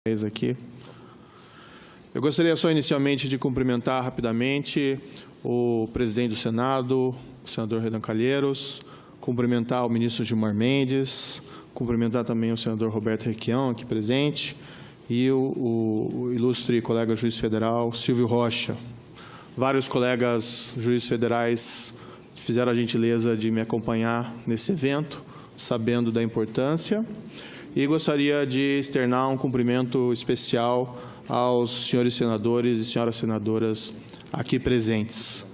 aqui. Eu gostaria só inicialmente de cumprimentar rapidamente o presidente do Senado, o senador Renan Calheiros, cumprimentar o ministro Gilmar Mendes, cumprimentar também o senador Roberto Requião, aqui presente, e o ilustre colega juiz federal Silvio Rocha. Vários colegas juízes federais fizeram a gentileza de me acompanhar nesse evento, sabendo da importância. E gostaria de externar um cumprimento especial aos senhores senadores e senhoras senadoras aqui presentes.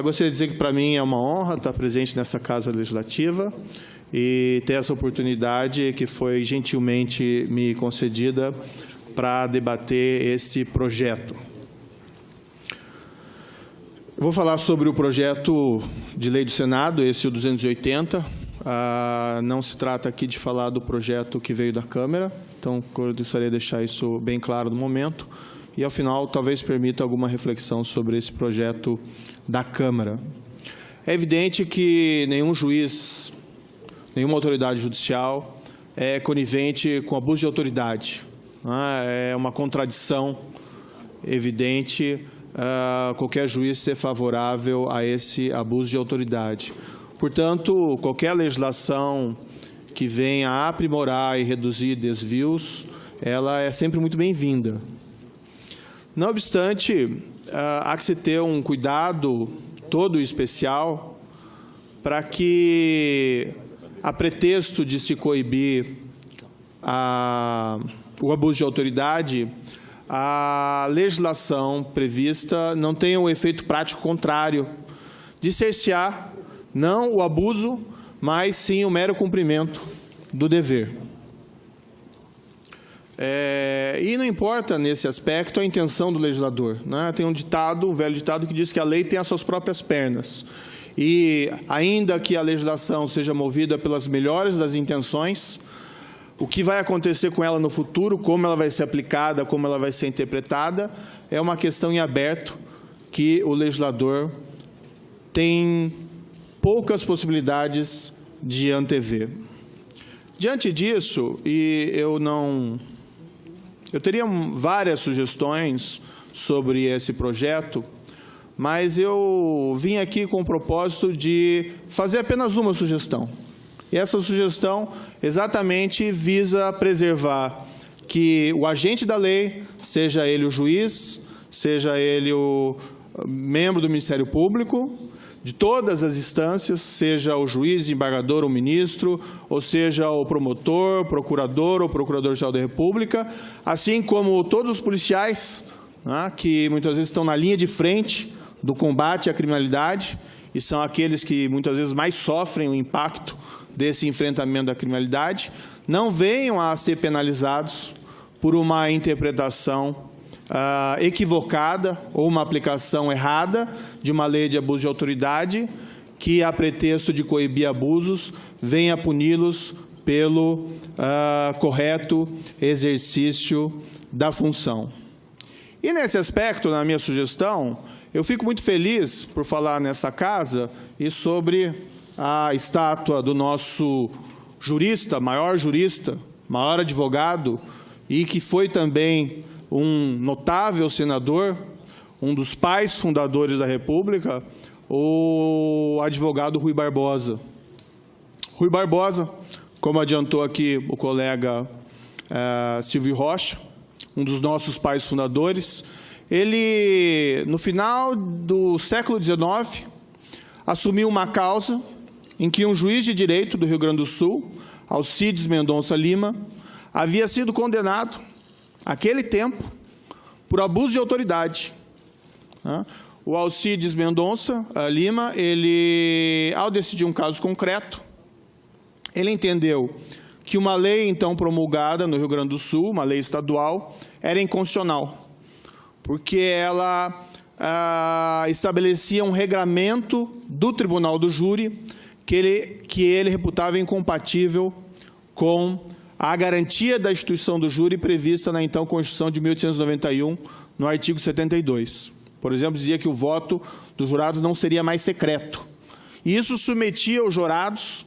Gostaria de dizer que, para mim, é uma honra estar presente nessa Casa Legislativa e ter essa oportunidade que foi gentilmente me concedida para debater esse projeto. Vou falar sobre o projeto de lei do Senado, esse o 280. Não se trata aqui de falar do projeto que veio da Câmara, então eu gostaria de deixar isso bem claro no momento. E, ao final, talvez permita alguma reflexão sobre esse projeto da Câmara. É evidente que nenhum juiz, nenhuma autoridade judicial é conivente com abuso de autoridade. É uma contradição evidente qualquer juiz ser favorável a esse abuso de autoridade. Portanto, qualquer legislação que venha a aprimorar e reduzir desvios, ela é sempre muito bem-vinda. Não obstante, há que se ter um cuidado todo especial para que, a pretexto de se coibir o abuso de autoridade, a legislação prevista não tenha um efeito prático contrário de cercear não o abuso, mas sim o mero cumprimento do dever. E não importa, nesse aspecto, a intenção do legislador. Tem um ditado, um velho ditado, que diz que a lei tem as suas próprias pernas. E, ainda que a legislação seja movida pelas melhores das intenções, o que vai acontecer com ela no futuro, como ela vai ser aplicada, como ela vai ser interpretada, é uma questão em aberto que o legislador tem poucas possibilidades de antever. Diante disso, eu teria várias sugestões sobre esse projeto, mas eu vim aqui com o propósito de fazer apenas uma sugestão. E essa sugestão exatamente visa preservar que o agente da lei, seja ele o juiz, seja ele o membro do Ministério Público, de todas as instâncias, seja o juiz, embargador ou ministro, ou seja o promotor, procurador ou procurador-geral da República, assim como todos os policiais, que muitas vezes estão na linha de frente do combate à criminalidade e são aqueles que muitas vezes mais sofrem o impacto desse enfrentamento da criminalidade, não venham a ser penalizados por uma interpretação equivocada ou uma aplicação errada de uma lei de abuso de autoridade que, a pretexto de coibir abusos, venha puni-los pelo correto exercício da função. E, nesse aspecto, na minha sugestão, eu fico muito feliz por falar nessa casa e sobre a estátua do nosso jurista, maior advogado, e que foi também um notável senador, um dos pais fundadores da República, o advogado Rui Barbosa. Rui Barbosa, como adiantou aqui o colega Silvio Rocha, um dos nossos pais fundadores, ele, no final do século XIX, assumiu uma causa em que um juiz de direito do Rio Grande do Sul, Alcides Mendonça Lima, havia sido condenado, naquele tempo, por abuso de autoridade. O Alcides Mendonça Lima, ao decidir um caso concreto, ele entendeu que uma lei, então, promulgada no Rio Grande do Sul, uma lei estadual, era inconstitucional, porque ela estabelecia um regramento do Tribunal do Júri que ele reputava incompatível com a garantia da instituição do júri prevista na, então, Constituição de 1891, no artigo 72. Por exemplo, dizia que o voto dos jurados não seria mais secreto. E isso submetia os jurados,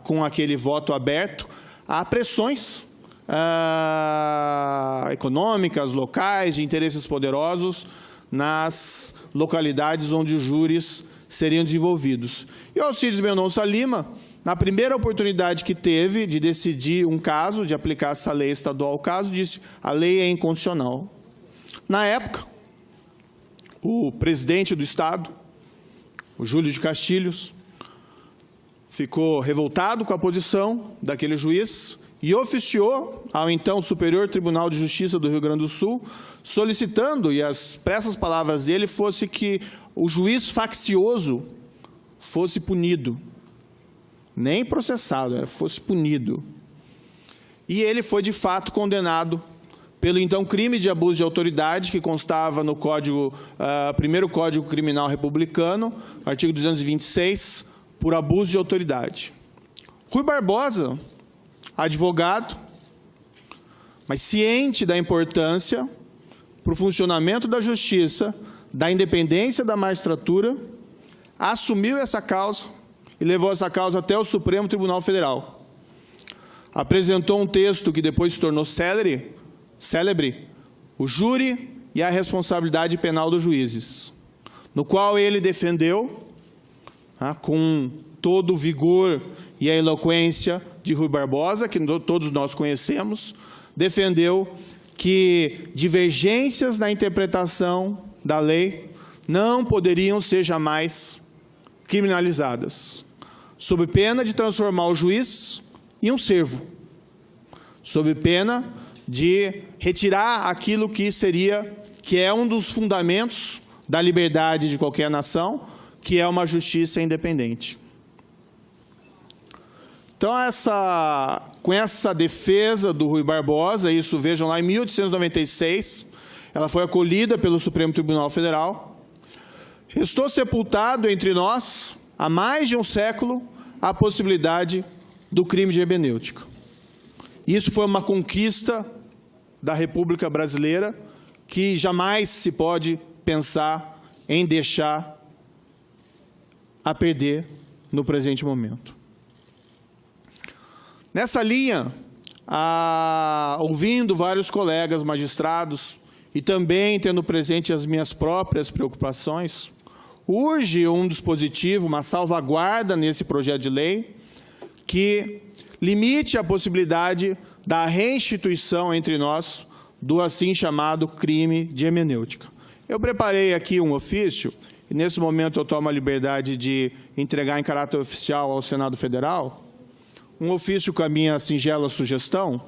com aquele voto aberto, a pressões econômicas, locais, de interesses poderosos nas localidades onde os júris seriam desenvolvidos. E o Alcides Mendonça Lima, na primeira oportunidade que teve de decidir um caso, de aplicar essa lei estadual ao caso, disse: a lei é inconstitucional. Na época, o presidente do Estado, o Júlio de Castilhos, ficou revoltado com a posição daquele juiz e oficiou ao então Superior Tribunal de Justiça do Rio Grande do Sul, solicitando, e as expressas palavras dele fosse que o juiz faccioso fosse punido, nem processado, fosse punido. E ele foi, de fato, condenado pelo então crime de abuso de autoridade, que constava no primeiro Código Criminal Republicano, artigo 226, por abuso de autoridade. Rui Barbosa, advogado, mas ciente da importância para o funcionamento da justiça, da independência da magistratura, assumiu essa causa e levou essa causa até o Supremo Tribunal Federal. Apresentou um texto que depois se tornou célebre, o Júri e a Responsabilidade Penal dos Juízes, no qual ele defendeu, com todo o vigor e a eloquência de Rui Barbosa, que todos nós conhecemos, defendeu que divergências na interpretação da lei não poderiam ser jamais criminalizadas, sob pena de transformar o juiz em um servo, sob pena de retirar aquilo que é um dos fundamentos da liberdade de qualquer nação, que é uma justiça independente. Então, com essa defesa do Rui Barbosa, isso vejam lá em 1896, ela foi acolhida pelo Supremo Tribunal Federal, restou sepultado entre nós, há mais de um século, a possibilidade do crime de hermenêutica. Isso foi uma conquista da República Brasileira que jamais se pode pensar em deixar a perder no presente momento. Nessa linha, ouvindo vários colegas magistrados e também tendo presente as minhas próprias preocupações, urge um dispositivo, uma salvaguarda nesse projeto de lei que limite a possibilidade da reinstituição entre nós do assim chamado crime de hermenêutica. Eu preparei aqui um ofício, e nesse momento eu tomo a liberdade de entregar em caráter oficial ao Senado Federal, um ofício com a minha singela sugestão.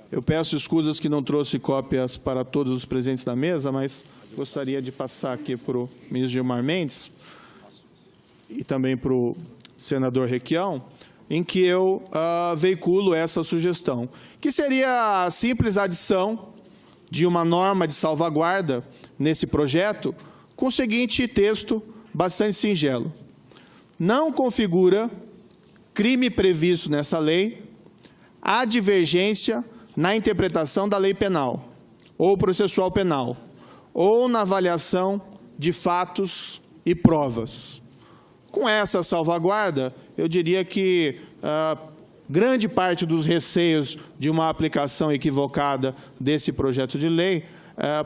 Eu peço escusas que não trouxe cópias para todos os presentes da mesa, mas gostaria de passar aqui para o ministro Gilmar Mendes e também para o senador Requião, em que eu veiculo essa sugestão, que seria a simples adição de uma norma de salvaguarda nesse projeto, com o seguinte texto bastante singelo: não configura crime previsto nessa lei a divergência na interpretação da lei penal ou processual penal, ou na avaliação de fatos e provas. Com essa salvaguarda, eu diria que grande parte dos receios de uma aplicação equivocada desse projeto de lei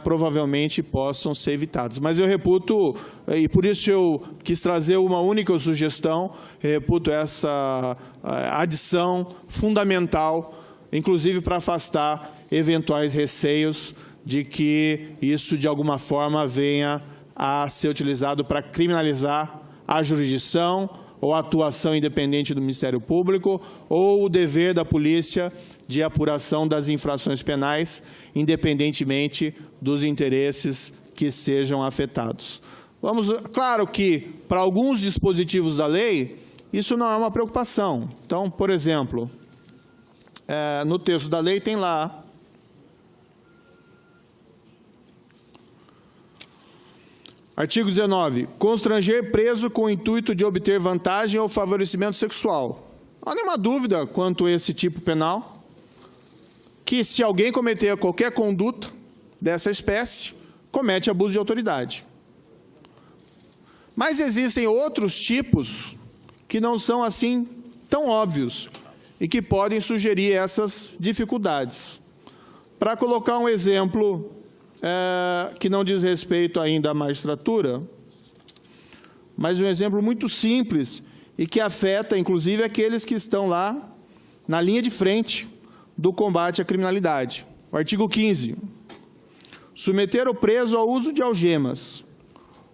provavelmente possam ser evitados. Mas eu reputo, e por isso eu quis trazer uma única sugestão, reputo essa adição fundamental, inclusive para afastar eventuais receios de que isso, de alguma forma, venha a ser utilizado para criminalizar a jurisdição ou a atuação independente do Ministério Público ou o dever da polícia de apuração das infrações penais, independentemente dos interesses que sejam afetados. Claro que, para alguns dispositivos da lei, isso não é uma preocupação. Então, por exemplo, no texto da lei tem lá artigo 19. Constranger preso com o intuito de obter vantagem ou favorecimento sexual. Não há nenhuma dúvida quanto a esse tipo penal, que se alguém cometer qualquer conduta dessa espécie, comete abuso de autoridade. Mas existem outros tipos que não são assim tão óbvios e que podem sugerir essas dificuldades. Para colocar um exemplo que não diz respeito ainda à magistratura, mas um exemplo muito simples e que afeta, inclusive, aqueles que estão lá na linha de frente do combate à criminalidade. O artigo 15. Submeter o preso ao uso de algemas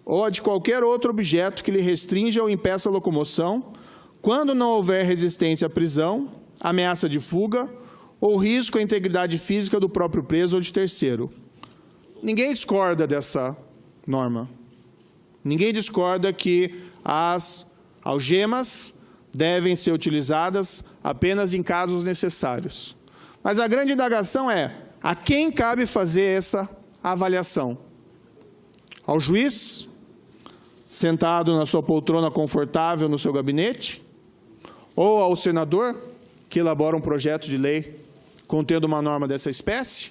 ou a de qualquer outro objeto que lhe restrinja ou impeça a locomoção, quando não houver resistência à prisão, ameaça de fuga ou risco à integridade física do próprio preso ou de terceiro. Ninguém discorda dessa norma. Ninguém discorda que as algemas devem ser utilizadas apenas em casos necessários. Mas a grande indagação é: a quem cabe fazer essa avaliação? Ao juiz, sentado na sua poltrona confortável no seu gabinete? Ou ao senador, que elabora um projeto de lei contendo uma norma dessa espécie?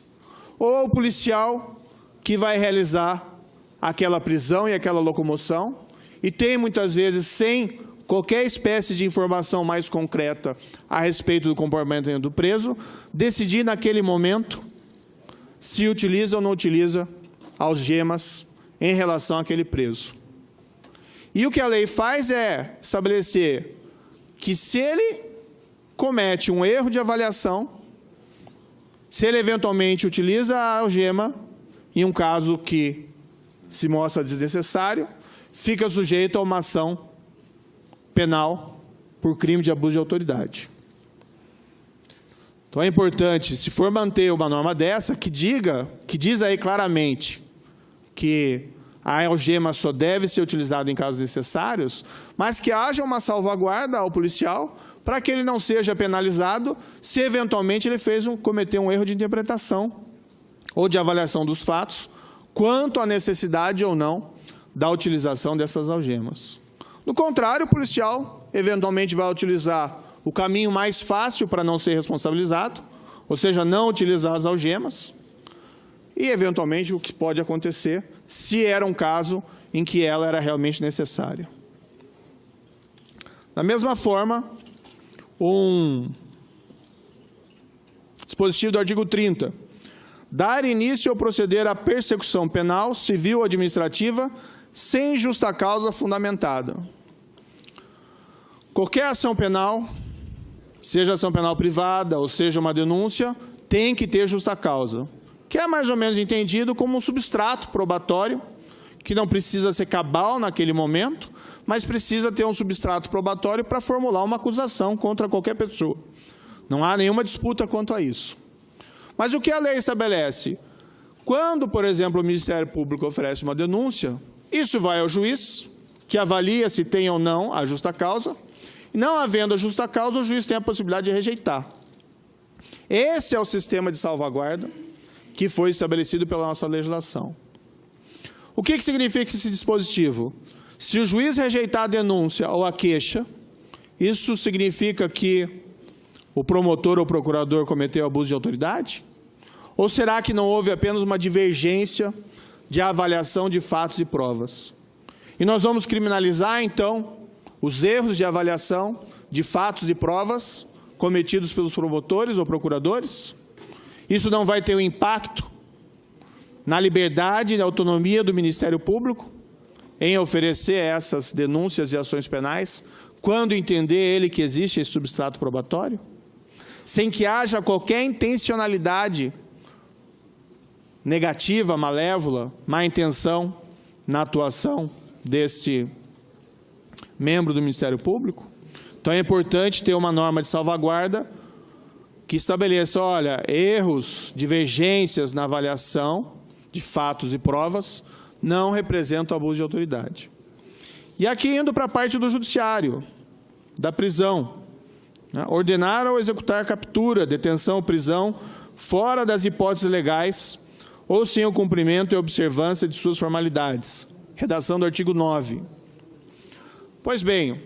Ou ao policial, que vai realizar aquela prisão e aquela locomoção, e tem, muitas vezes, sem qualquer espécie de informação mais concreta a respeito do comportamento do preso, decidir naquele momento se utiliza ou não utiliza algemas em relação àquele preso. E o que a lei faz é estabelecer que, se ele comete um erro de avaliação, se ele eventualmente utiliza a algema, em um caso que se mostra desnecessário, fica sujeito a uma ação penal por crime de abuso de autoridade. Então é importante, se for manter uma norma dessa, que diz aí claramente que a algema só deve ser utilizada em casos necessários, mas que haja uma salvaguarda ao policial para que ele não seja penalizado se eventualmente ele cometeu um erro de interpretação ou de avaliação dos fatos quanto à necessidade ou não da utilização dessas algemas. No contrário, o policial eventualmente vai utilizar o caminho mais fácil para não ser responsabilizado, ou seja, não utilizar as algemas, e eventualmente o que pode acontecer se era um caso em que ela era realmente necessária. Da mesma forma, um dispositivo do artigo 30. Dar início ou proceder à persecução penal, civil ou administrativa, sem justa causa fundamentada. Qualquer ação penal, seja ação penal privada ou seja uma denúncia, tem que ter justa causa, que é mais ou menos entendido como um substrato probatório, que não precisa ser cabal naquele momento, mas precisa ter um substrato probatório para formular uma acusação contra qualquer pessoa. Não há nenhuma disputa quanto a isso. Mas o que a lei estabelece? Quando, por exemplo, o Ministério Público oferece uma denúncia, isso vai ao juiz, que avalia se tem ou não a justa causa, e não havendo a justa causa, o juiz tem a possibilidade de rejeitar. Esse é o sistema de salvaguarda que foi estabelecido pela nossa legislação. O que significa esse dispositivo? Se o juiz rejeitar a denúncia ou a queixa, isso significa que o promotor ou procurador cometeu abuso de autoridade? Ou será que não houve apenas uma divergência de avaliação de fatos e provas? E nós vamos criminalizar, então, os erros de avaliação de fatos e provas cometidos pelos promotores ou procuradores? Isso não vai ter um impacto na liberdade e na autonomia do Ministério Público em oferecer essas denúncias e ações penais, quando entender ele que existe esse substrato probatório? Sem que haja qualquer intencionalidade negativa, malévola, má intenção na atuação desse membro do Ministério Público? Então é importante ter uma norma de salvaguarda que estabeleça, olha, erros, divergências na avaliação de fatos e provas não representam abuso de autoridade. E aqui indo para a parte do judiciário, da prisão, né? Ordenar ou executar captura, detenção ou prisão fora das hipóteses legais ou sem o cumprimento e observância de suas formalidades. Redação do artigo 9. Pois bem,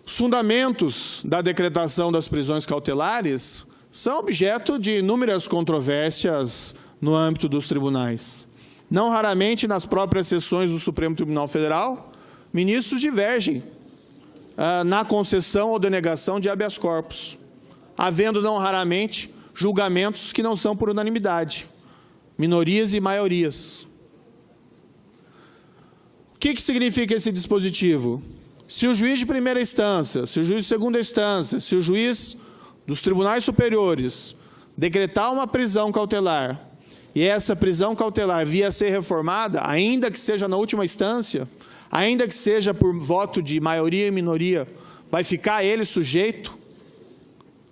os fundamentos da decretação das prisões cautelares são objeto de inúmeras controvérsias no âmbito dos tribunais. Não raramente, nas próprias sessões do Supremo Tribunal Federal, ministros divergem na concessão ou denegação de habeas corpus, havendo não raramente julgamentos que não são por unanimidade, minorias e maiorias. O que significa esse dispositivo? Se o juiz de primeira instância, se o juiz de segunda instância, se o juiz dos tribunais superiores decretar uma prisão cautelar e essa prisão cautelar vir a ser reformada, ainda que seja na última instância, ainda que seja por voto de maioria e minoria, vai ficar ele sujeito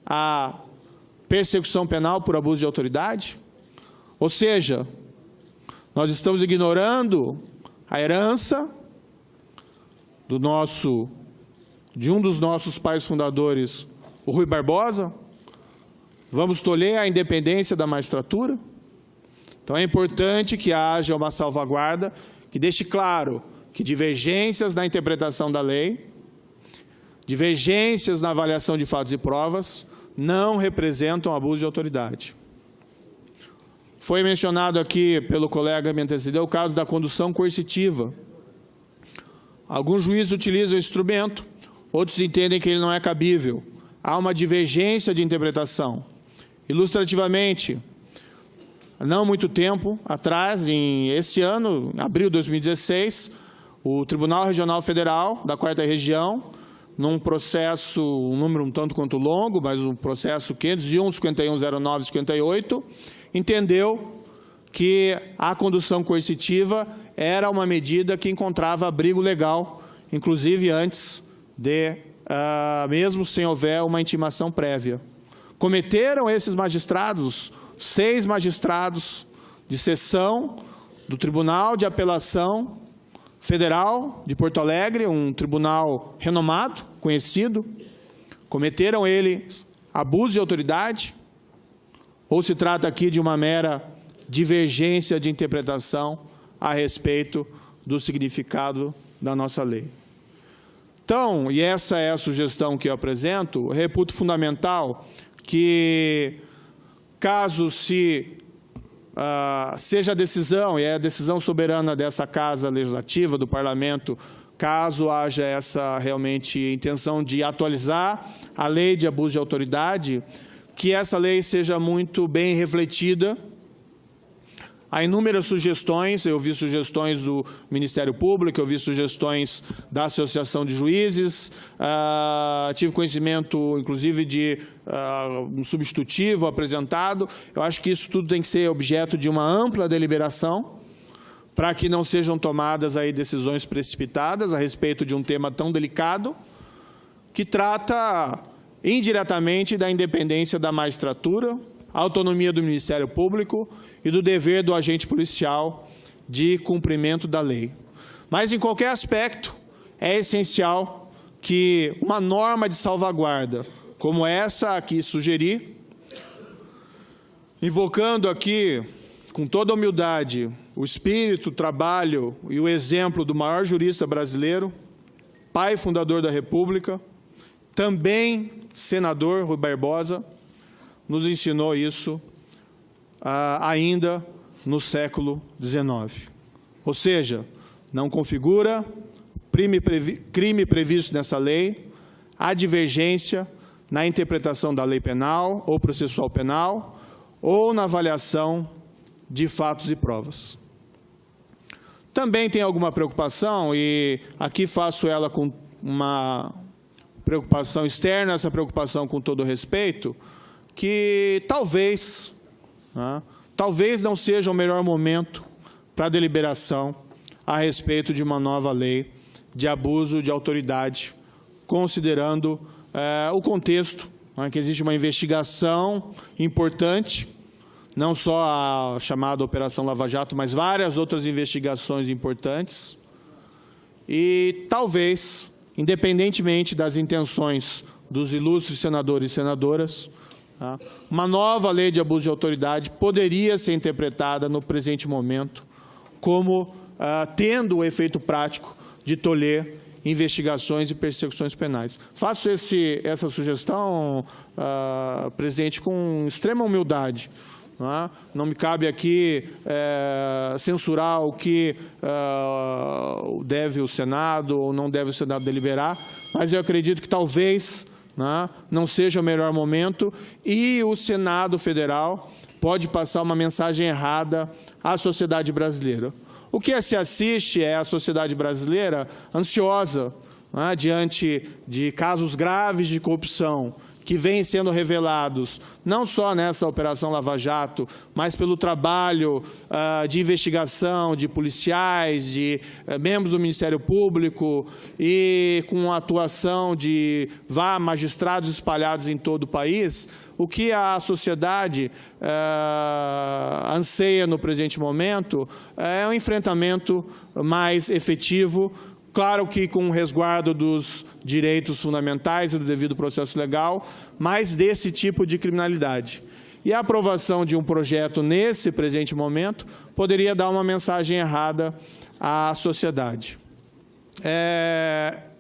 à persecução penal por abuso de autoridade? Ou seja, nós estamos ignorando a herança de um dos nossos pais fundadores, o Rui Barbosa? Vamos tolher a independência da magistratura? Então é importante que haja uma salvaguarda que deixe claro que divergências na interpretação da lei, divergências na avaliação de fatos e provas, não representam abuso de autoridade. Foi mencionado aqui pelo colega me antecedeu o caso da condução coercitiva. Alguns juízes utilizam esse instrumento, outros entendem que ele não é cabível. Há uma divergência de interpretação. Ilustrativamente, não muito tempo atrás, esse ano, em abril de 2016, o Tribunal Regional Federal da 4ª Região, num processo, um número um tanto quanto longo, mas um processo 501, 51, 09, 58, entendeu que a condução coercitiva era uma medida que encontrava abrigo legal, inclusive antes de, mesmo sem houver uma intimação prévia. Cometeram esses magistrados, 6 magistrados de seção do Tribunal de Apelação Federal de Porto Alegre, um tribunal renomado, conhecido, cometeram eles abuso de autoridade, ou se trata aqui de uma mera divergência de interpretação a respeito do significado da nossa lei? Então, e essa é a sugestão que eu apresento, eu reputo fundamental que, caso seja a decisão, e é a decisão soberana dessa Casa Legislativa, do Parlamento, caso haja essa realmente intenção de atualizar a lei de abuso de autoridade, que essa lei seja muito bem refletida. Há inúmeras sugestões, eu vi sugestões do Ministério Público, eu vi sugestões da Associação de Juízes, tive conhecimento, inclusive, de um substitutivo apresentado. Eu acho que isso tudo tem que ser objeto de uma ampla deliberação, para que não sejam tomadas aí decisões precipitadas a respeito de um tema tão delicado, que trata indiretamente da independência da magistratura, a autonomia do Ministério Público e do dever do agente policial de cumprimento da lei. Mas, em qualquer aspecto, é essencial que uma norma de salvaguarda, como essa aqui sugeri, invocando aqui, com toda a humildade, o espírito, o trabalho e o exemplo do maior jurista brasileiro, pai fundador da República, também senador Rui Barbosa, nos ensinou isso ainda no século XIX. Ou seja, não configura crime previsto nessa lei a divergência na interpretação da lei penal ou processual penal ou na avaliação de fatos e provas. Também tem alguma preocupação, e aqui faço ela com uma preocupação externa, essa preocupação com todo respeito, que talvez não seja o melhor momento para a deliberação a respeito de uma nova lei de abuso de autoridade, considerando o contexto, que existe uma investigação importante, não só a chamada Operação Lava Jato, mas várias outras investigações importantes, e talvez, independentemente das intenções dos ilustres senadores e senadoras, uma nova lei de abuso de autoridade poderia ser interpretada no presente momento como tendo o efeito prático de tolher investigações e persecuções penais. Faço essa sugestão, presidente, com extrema humildade, Não me cabe aqui censurar o que deve o Senado ou não deve o Senado deliberar, mas eu acredito que talvez não seja o melhor momento e o Senado Federal pode passar uma mensagem errada à sociedade brasileira. O que se assiste é a sociedade brasileira ansiosa diante de casos graves de corrupção que vêm sendo revelados, não só nessa Operação Lava Jato, mas pelo trabalho de investigação de policiais, de membros do Ministério Público e com a atuação de magistrados espalhados em todo o país. O que a sociedade anseia no presente momento é um enfrentamento mais efetivo, claro que com o resguardo dos direitos fundamentais e do devido processo legal, mas desse tipo de criminalidade. E a aprovação de um projeto nesse presente momento poderia dar uma mensagem errada à sociedade.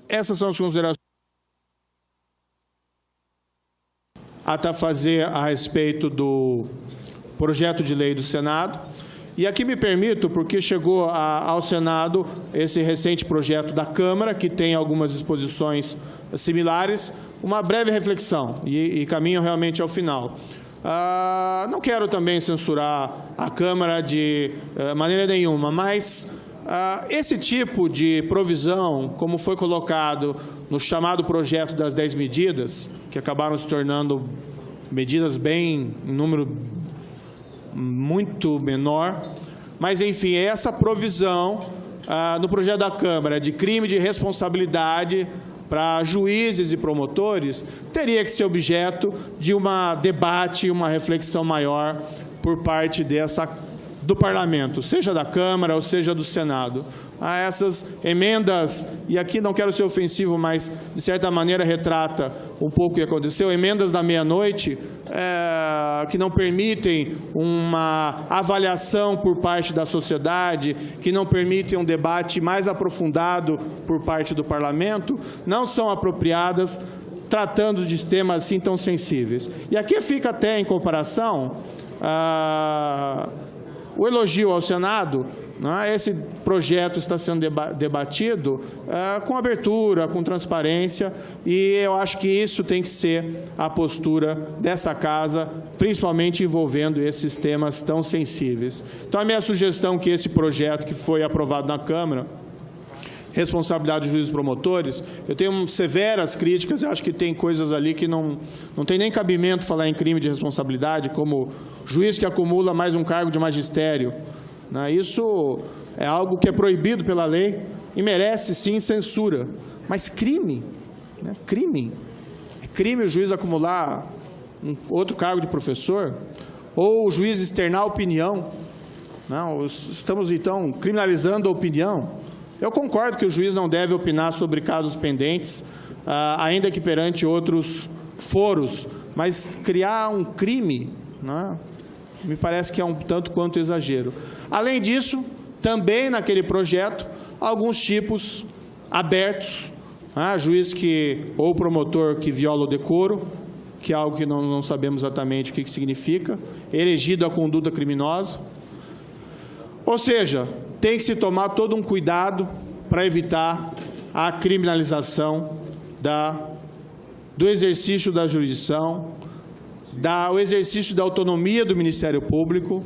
Essas são as considerações a fazer a respeito do projeto de lei do Senado. E aqui me permito, porque chegou ao Senado esse recente projeto da Câmara, que tem algumas disposições similares, uma breve reflexão, e caminho realmente ao final. Não quero também censurar a Câmara de maneira nenhuma, mas esse tipo de provisão, como foi colocado no chamado projeto das 10 medidas, que acabaram se tornando medidas em número muito menor, mas, enfim, essa provisão no projeto da Câmara de crime de responsabilidade para juízes e promotores teria que ser objeto de um debate, uma reflexão maior por parte do Parlamento, seja da Câmara ou seja do Senado. Essas emendas, e aqui não quero ser ofensivo, mas de certa maneira retrata um pouco o que aconteceu, emendas da meia-noite que não permitem uma avaliação por parte da sociedade, que não permitem um debate mais aprofundado por parte do Parlamento, não são apropriadas tratando de temas assim tão sensíveis. E aqui fica até em comparação o elogio ao Senado. Esse projeto está sendo debatido com abertura, com transparência, e eu acho que isso tem que ser a postura dessa Casa, principalmente envolvendo esses temas tão sensíveis. Então, a minha sugestão é que esse projeto que foi aprovado na Câmara, responsabilidade dos juízes promotores, eu tenho severas críticas, eu acho que tem coisas ali que não tem nem cabimento falar em crime de responsabilidade, como juiz que acumula mais um cargo de magistério. Isso é algo que é proibido pela lei e merece, sim, censura. Mas crime, crime. É crime o juiz acumular outro cargo de professor? Ou o juiz externar opinião? Estamos, então, criminalizando a opinião? Eu concordo que o juiz não deve opinar sobre casos pendentes, ainda que perante outros foros, mas criar um crime, me parece que é um tanto quanto exagero. Além disso, também naquele projeto, alguns tipos abertos, juiz ou promotor que viola o decoro, que é algo que não sabemos exatamente o que significa, erigido à conduta criminosa. Ou seja, tem que se tomar todo um cuidado para evitar a criminalização do exercício da jurisdição, o exercício da autonomia do Ministério Público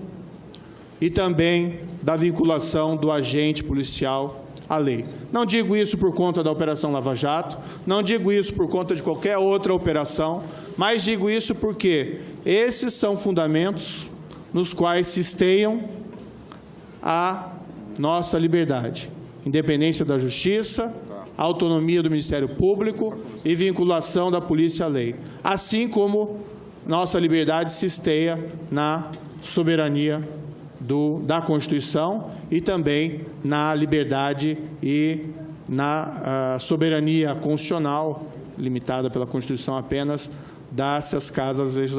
e também da vinculação do agente policial à lei. Não digo isso por conta da Operação Lava Jato, não digo isso por conta de qualquer outra operação, mas digo isso porque esses são fundamentos nos quais se esteiam a nossa liberdade, independência da Justiça, autonomia do Ministério Público e vinculação da polícia à lei, assim como nossa liberdade se esteia na soberania da Constituição e também na liberdade e na soberania constitucional, limitada pela Constituição apenas, dessas casas legislativas.